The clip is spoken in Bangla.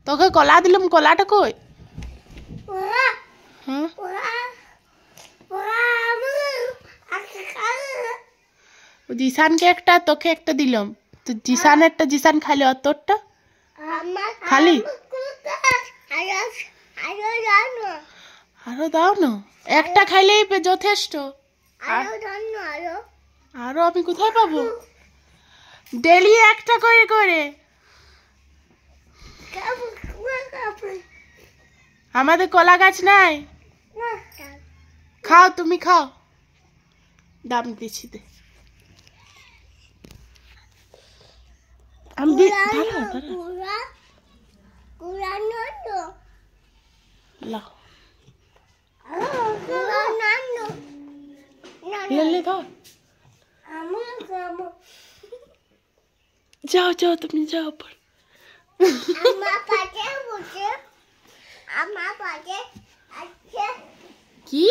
তোকে কলা দিলাম, কলাটা কই? হ্যাঁ জিসানকে একটা, তোকে একটা দিলাম। তো জিসানেরটা জিসান খালি, আর তোরটা খালি? আরো দাও না, একটা খাইলেই যথেষ্ট। আরো আমি কোথায় পাবো? ডেলি একটা করে করে। আমাদের কলা গাছ নাই। খাও, তুমি খাও, দাম দিচ্ছি। আমি যাও যাও, তুমি যাও। কি